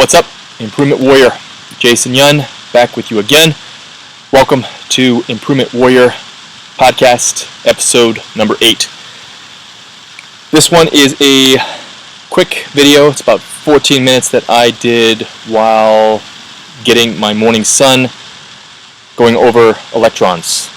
What's up? Improvement Warrior, Jason Yun, back with you again. Welcome to Improvement Warrior Podcast, episode number 8. This one is a quick video. It's about 14 minutes that I did while getting my morning sun, going over electrons.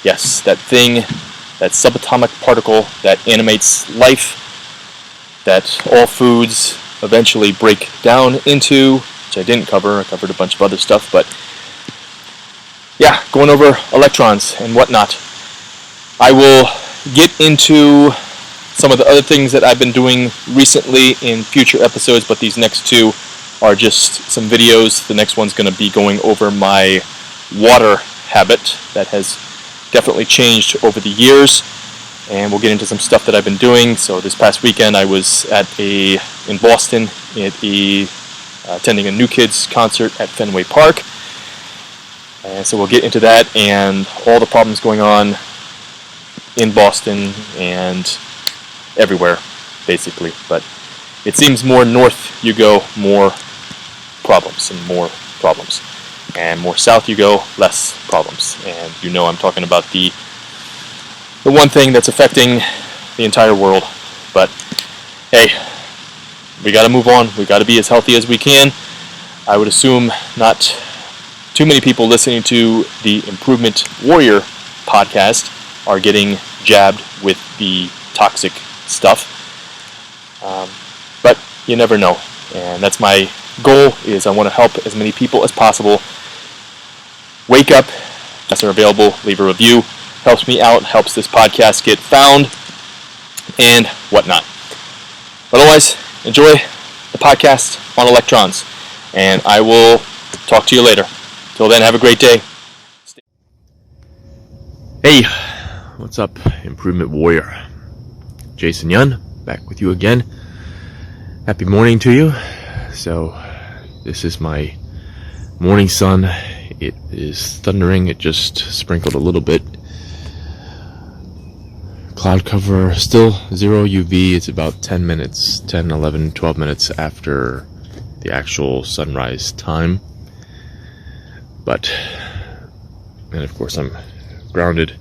Yes, that thing, that subatomic particle that animates life, that all foods eventually break down into, which I didn't cover. I covered a bunch of other stuff, but yeah, going over electrons and whatnot. I will get into some of the other things that I've been doing recently in future episodes, but these next two are just some videos. The next one's going to be going over my water habit that has definitely changed over the years, and we'll get into some stuff that I've been doing. So this past weekend I was in Boston attending a New Kids concert at Fenway Park, and so we'll get into that and all the problems going on in Boston and everywhere basically. But it seems more north you go, more problems, and more south you go, less problems. And you know I'm talking about the one thing that's affecting the entire world. But hey, we got to move on. We got to be as healthy as we can. I would assume not too many people listening to the Improvement Warrior podcast are getting jabbed with the toxic stuff. But you never know. And that's my goal, is I want to help as many people as possible wake up. If they're available, leave a review. Helps me out, helps this podcast get found, and whatnot. Otherwise, enjoy the podcast on electrons, and I will talk to you later. Till then, have a great day. Hey, what's up, Improvement Warrior? Jason Yun, back with you again. Happy morning to you. So, this is my morning sun. It is thundering. It just sprinkled a little bit. Cloud cover, still 0 UV. It's about 10 minutes, 10, 11, 12 minutes after the actual sunrise time. But, and of course I'm grounded.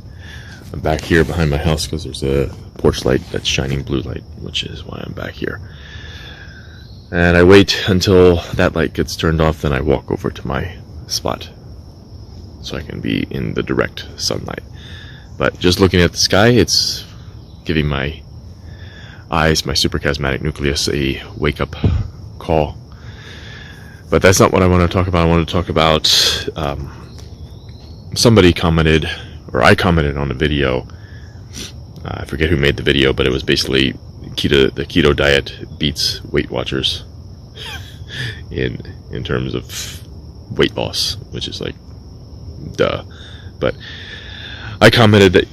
I'm back here behind my house because there's a porch light that's shining blue light, which is why I'm back here. And I wait until that light gets turned off, then I walk over to my spot so I can be in the direct sunlight. But just looking at the sky, it's giving my eyes, my suprachiasmatic nucleus, a wake-up call. But that's not what I want to talk about. I want to talk about somebody commented, or I commented on a video. I forget who made the video, but it was basically the keto diet beats Weight Watchers in terms of weight loss, which is like, duh. But I commented that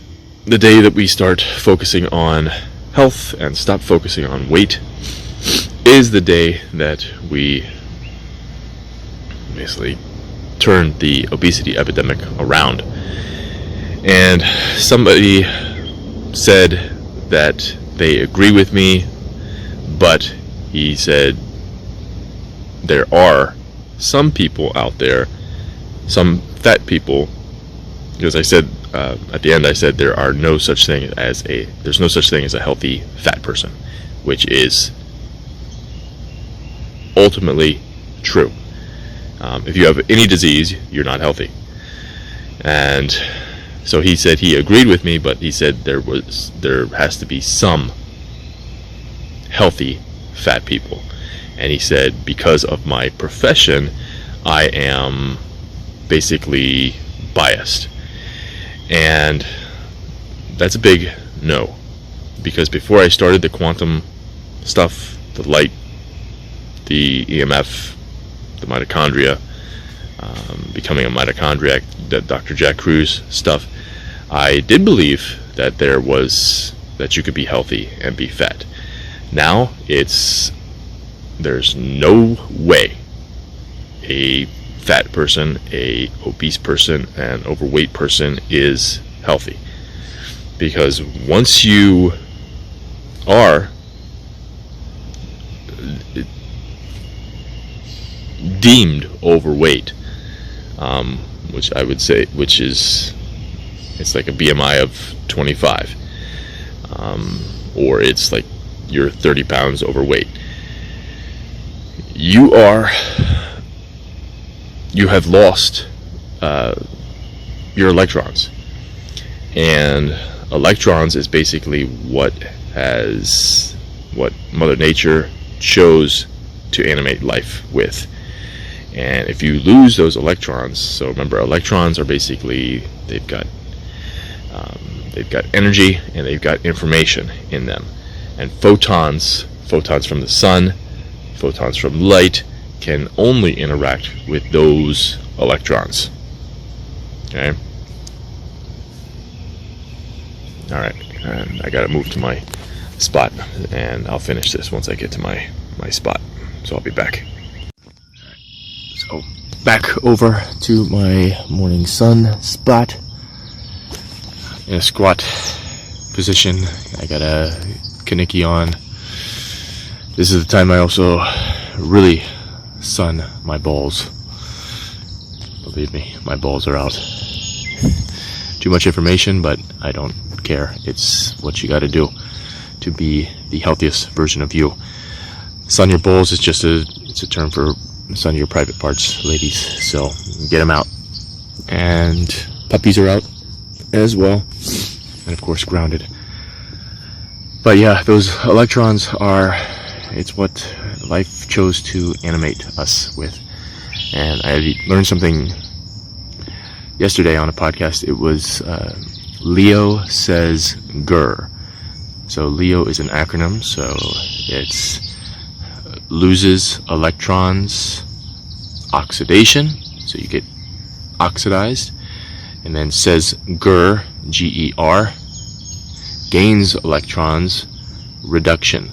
the day that we start focusing on health and stop focusing on weight is the day that we basically turn the obesity epidemic around. And somebody said that they agree with me, but he said there are some people out there, some fat people, because I said at the end, I said there's no such thing as a healthy fat person, which is ultimately true. If you have any disease, you're not healthy. And so he said he agreed with me, but he said there has to be some healthy fat people. And he said because of my profession, I am basically biased. And that's a big no, because before I started the quantum stuff, the light, the EMF, the mitochondria, becoming a mitochondriac, that Dr. Jack Kruse stuff, I did believe that that you could be healthy and be fat. Now there's no way a fat person, a obese person, an overweight person is healthy. Because once you are, deemed overweight, which I would say, it's like a BMI of 25, or it's like you're 30 pounds overweight. You have lost your electrons, and electrons is basically what Mother Nature chose to animate life with. And if you lose those electrons, so remember, electrons are basically, they've got energy and they've got information in them. And photons from the sun, photons from light, can only interact with those electrons. Okay? Alright, and I gotta move to my spot, and I'll finish this once I get to my spot. So I'll be back. So back over to my morning sun spot. In a squat position. I got a kaniki on. This is the time I also really sun my balls. Believe me, my balls are out. Too much information, but I don't care. It's what you gotta do to be the healthiest version of you. Sun your balls is just it's a term for sun your private parts, ladies. So get them out. And puppies are out as well. And of course grounded. But yeah, those electrons it's what life chose to animate us with. And I learned something yesterday on a podcast. It was Leo says GER. So Leo is an acronym, so it's loses electrons, oxidation, so you get oxidized, and then says GER, G-E-R, gains electrons, reduction.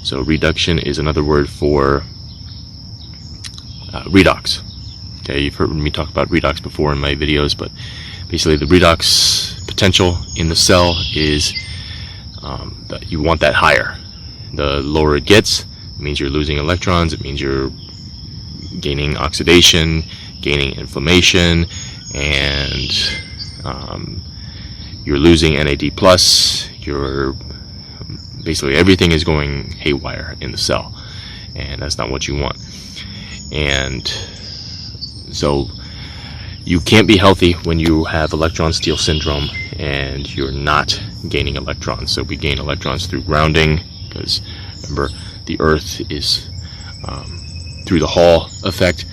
So reduction is another word for redox. Okay, you've heard me talk about redox before in my videos, but basically the redox potential in the cell is that you want that higher. The lower it gets, it means you're losing electrons, it means you're gaining oxidation, gaining inflammation, and you're losing NAD+, you're basically everything is going haywire in the cell, and that's not what you want. And so you can't be healthy when you have electron steal syndrome and you're not gaining electrons. So we gain electrons through grounding, because remember, the earth is through the Hall effect.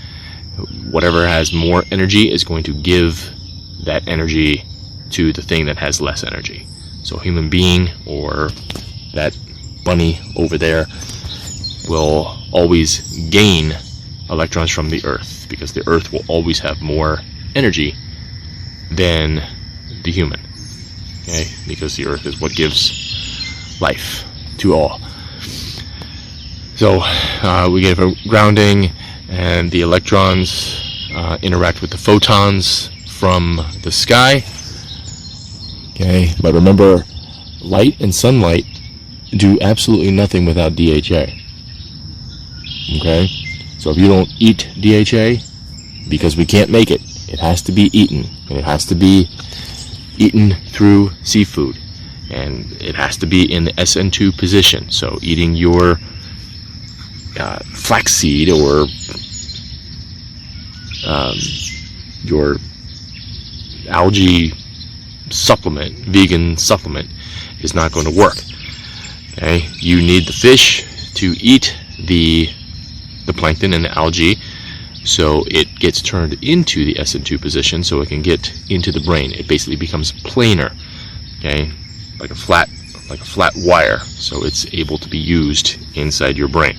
Whatever has more energy is going to give that energy to the thing that has less energy. So a human being or that bunny over there will always gain electrons from the earth, because the earth will always have more energy than the human. Okay? Because the earth is what gives life to all. So we get a grounding, and the electrons interact with the photons from the sky. Okay, but remember, light and sunlight do absolutely nothing without DHA. Okay, so if you don't eat DHA, because we can't make it, it has to be eaten, and it has to be eaten through seafood, and it has to be in the SN2 position. So eating your flaxseed or your algae supplement, vegan supplement, is not going to work. Okay, you need the fish to eat the plankton and the algae, so it gets turned into the SN2 position, so it can get into the brain. It basically becomes planar, okay, like a flat wire, so it's able to be used inside your brain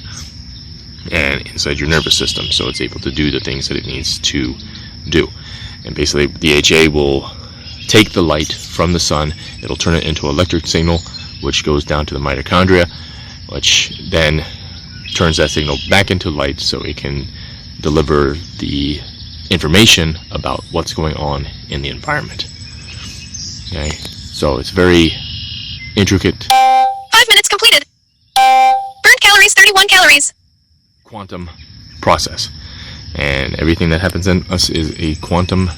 and inside your nervous system, so it's able to do the things that it needs to do. And basically DHA will take the light from the sun, it'll turn it into electric signal, which goes down to the mitochondria, which then turns that signal back into light, so it can deliver the information about what's going on in the environment. Okay, so it's very intricate. 5 minutes completed. Burned calories, 31 calories. Quantum process. And everything that happens in us is a quantum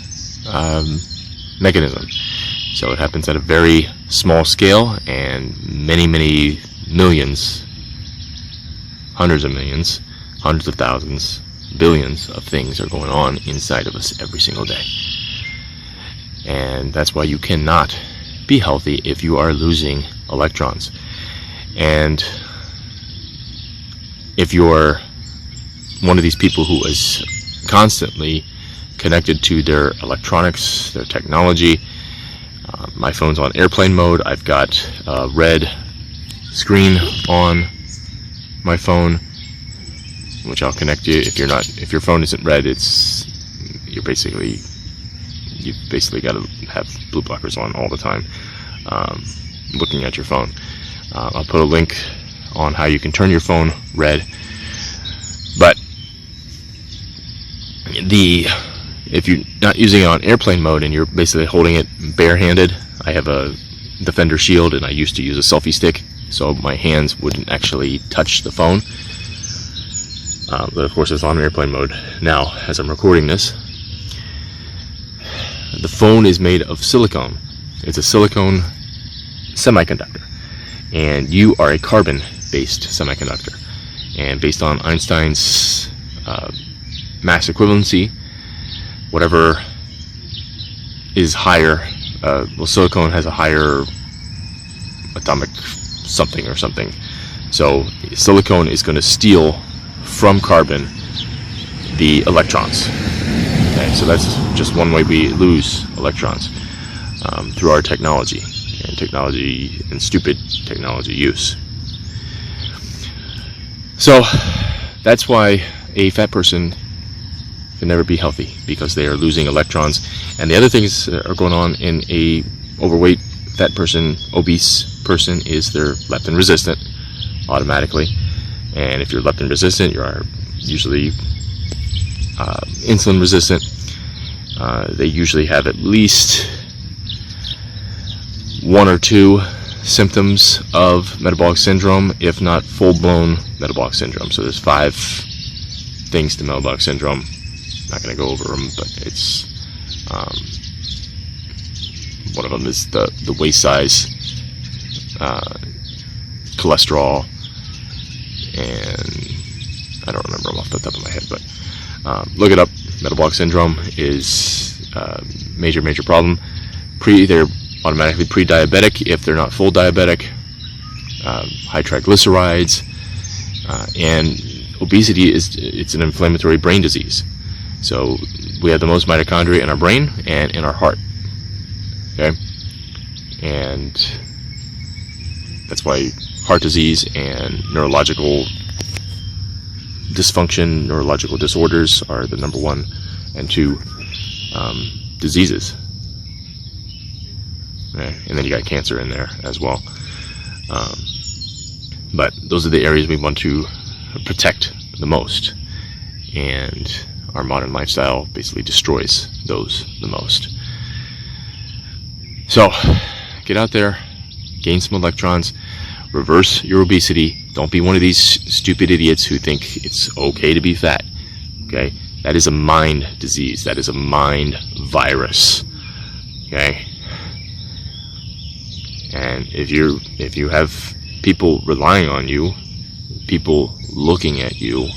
mechanism. So it happens at a very small scale, and many, many millions, hundreds of millions, hundreds of thousands, billions of things are going on inside of us every single day. And that's why you cannot be healthy if you are losing electrons. And if you're one of these people who is constantly connected to their electronics, their technology, my phone's on airplane mode. I've got a red screen on my phone, which I'll connect you. If your phone isn't red, you've basically got to have blue blockers on all the time, looking at your phone. I'll put a link on how you can turn your phone red. But if you're not using it on airplane mode and you're basically holding it barehanded, I have a Defender Shield, and I used to use a selfie stick, so my hands wouldn't actually touch the phone. But of course it's on airplane mode now as I'm recording this. The phone is made of silicone. It's a silicone semiconductor, and you are a carbon-based semiconductor. And based on Einstein's mass equivalency, whatever is higher, silicone has a higher atomic something or something. So silicone is going to steal from carbon the electrons. Okay, so that's just one way we lose electrons, through our technology and stupid technology use. So that's why a fat person can never be healthy, because they are losing electrons. And the other things that are going on in a overweight fat person, obese person, is they're leptin resistant automatically. And if you're leptin resistant, you are usually insulin resistant. They usually have at least one or two symptoms of metabolic syndrome, if not full-blown metabolic syndrome. So there's 5 things to metabolic syndrome. Not going to go over them, but it's one of them is the waist size, cholesterol, and I don't remember them off the top of my head, but look it up. Metabolic syndrome is a major problem. They're automatically pre-diabetic if they're not full diabetic. High triglycerides, and obesity it's an inflammatory brain disease. So we have the most mitochondria in our brain and in our heart. Okay, and that's why heart disease and neurological dysfunction, neurological disorders are the number 1 and 2 diseases. Okay. And then you got cancer in there as well. But those are the areas we want to protect the most, and our modern lifestyle basically destroys those the most. So get out there, gain some electrons, reverse your obesity. Don't be one of these stupid idiots who think it's okay to be fat. Okay, that is a mind disease. That is a mind virus. Okay, and if you have people relying on you, people looking at you,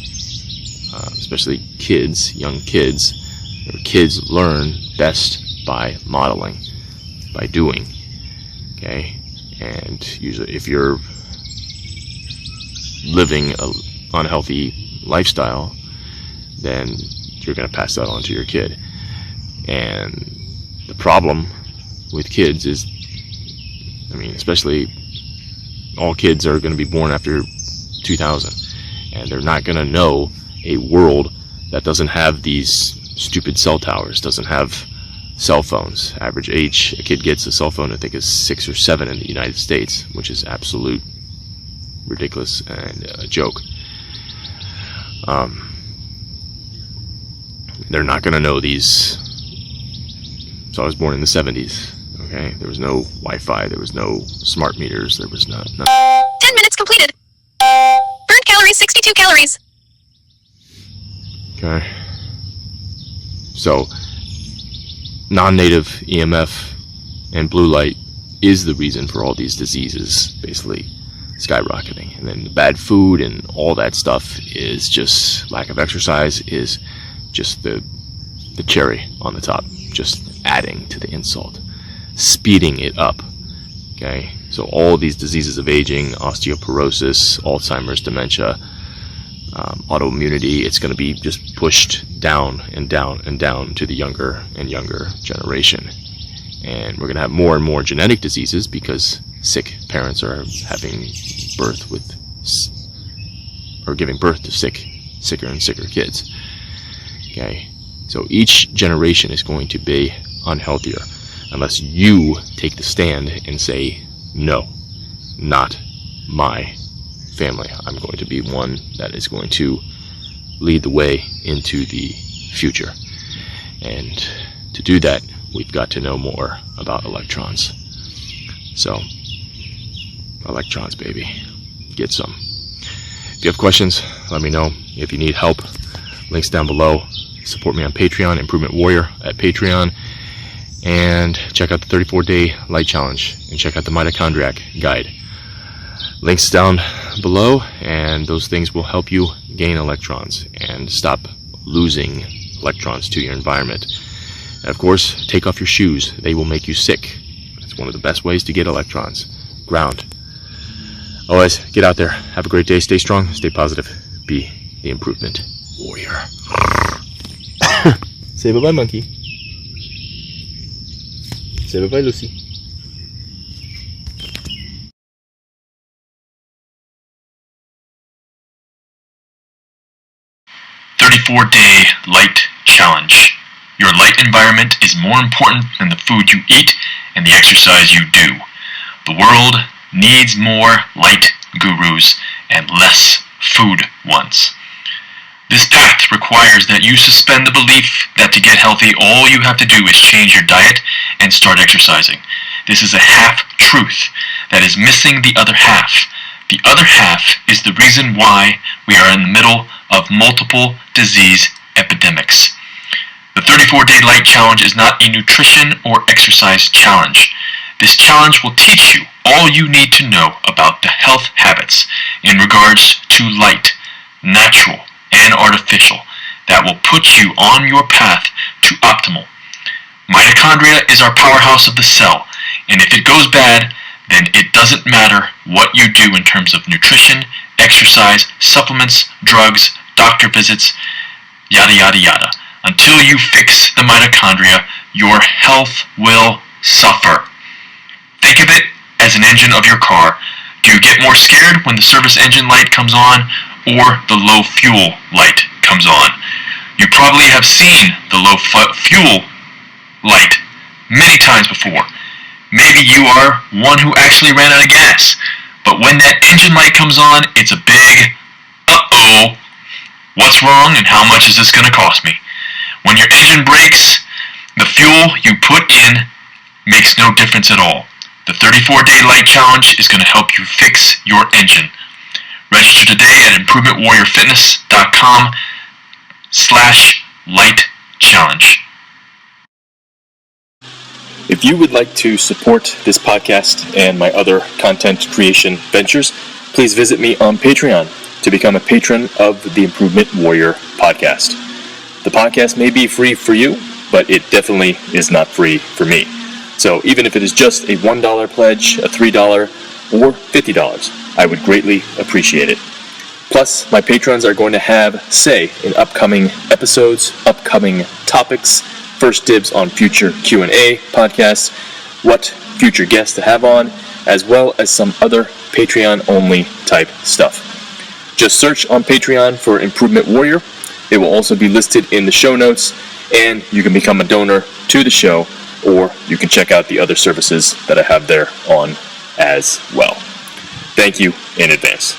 especially kids, young kids, kids learn best by modeling, by doing. Okay, and usually if you're living an unhealthy lifestyle, then you're going to pass that on to your kid. And the problem with kids is, especially all kids are going to be born after 2000, and they're not going to know a world that doesn't have these stupid cell towers, doesn't have cell phones. Average age a kid gets a cell phone, I think, is 6 or 7 in the United States, which is absolute ridiculous and a joke. They're not going to know these. So I was born in the 70s. Okay, there was no Wi-Fi, there was no smart meters, there was no 10 minutes completed. Burned calories 62 calories. Okay. So non-native EMF and blue light is the reason for all these diseases basically skyrocketing. And then the bad food and all that stuff is just lack of exercise, is just the cherry on the top, just adding to the insult, speeding it up. Okay, so all these diseases of aging, osteoporosis, Alzheimer's, dementia, autoimmunity, it's going to be just pushed down and down and down to the younger and younger generation. And we're going to have more and more genetic diseases because sick parents are having birth with, or giving birth to sicker and sicker kids. Okay, so each generation is going to be unhealthier unless you take the stand and say, no, not my family. I'm going to be one that is going to lead the way into the future. And to do that, we've got to know more about electrons. So, electrons, baby. Get some. If you have questions, let me know. If you need help, links down below. Support me on Patreon, Improvement Warrior at Patreon. And check out the 34-day light challenge. And check out the mitochondriac guide. Links down below, and those things will help you gain electrons and stop losing electrons to your environment. And of course, take off your shoes. They will make you sick. It's one of the best ways to get electrons. Ground. Always, get out there. Have a great day. Stay strong. Stay positive. Be the improvement warrior. Say bye-bye, monkey. Say bye-bye, Lucy. Day light challenge. Your light environment is more important than the food you eat and the exercise you do. The world needs more light gurus and less food ones. This path requires that you suspend the belief that to get healthy all you have to do is change your diet and start exercising. This is a half-truth that is missing the other half. The other half is the reason why we are in the middle of multiple disease epidemics. The 34-day light challenge is not a nutrition or exercise challenge. This challenge will teach you all you need to know about the health habits in regards to light, natural and artificial, that will put you on your path to optimal. Mitochondria is our powerhouse of the cell, and if it goes bad, then it doesn't matter what you do in terms of nutrition, exercise, supplements, drugs, doctor visits, yada yada yada. Until you fix the mitochondria, your health will suffer. Think of it as an engine of your car. Do you get more scared when the service engine light comes on or the low fuel light comes on? You probably have seen the low fuel light many times before. Maybe you are one who actually ran out of gas. But when that engine light comes on, it's a big, uh-oh, what's wrong and how much is this going to cost me? When your engine breaks, the fuel you put in makes no difference at all. The 34-day light challenge is going to help you fix your engine. Register today at improvementwarriorfitness.com/light-challenge. If you would like to support this podcast and my other content creation ventures, please visit me on Patreon to become a patron of the Improvement Warrior podcast. The podcast may be free for you, but it definitely is not free for me. So even if it is just a $1 pledge, a $3, or $50, I would greatly appreciate it. Plus, my patrons are going to have say in upcoming episodes, upcoming topics, first dibs on future Q&A podcasts, what future guests to have on, as well as some other Patreon-only type stuff. Just search on Patreon for Improvement Warrior. It will also be listed in the show notes, and you can become a donor to the show, or you can check out the other services that I have there on as well. Thank you in advance.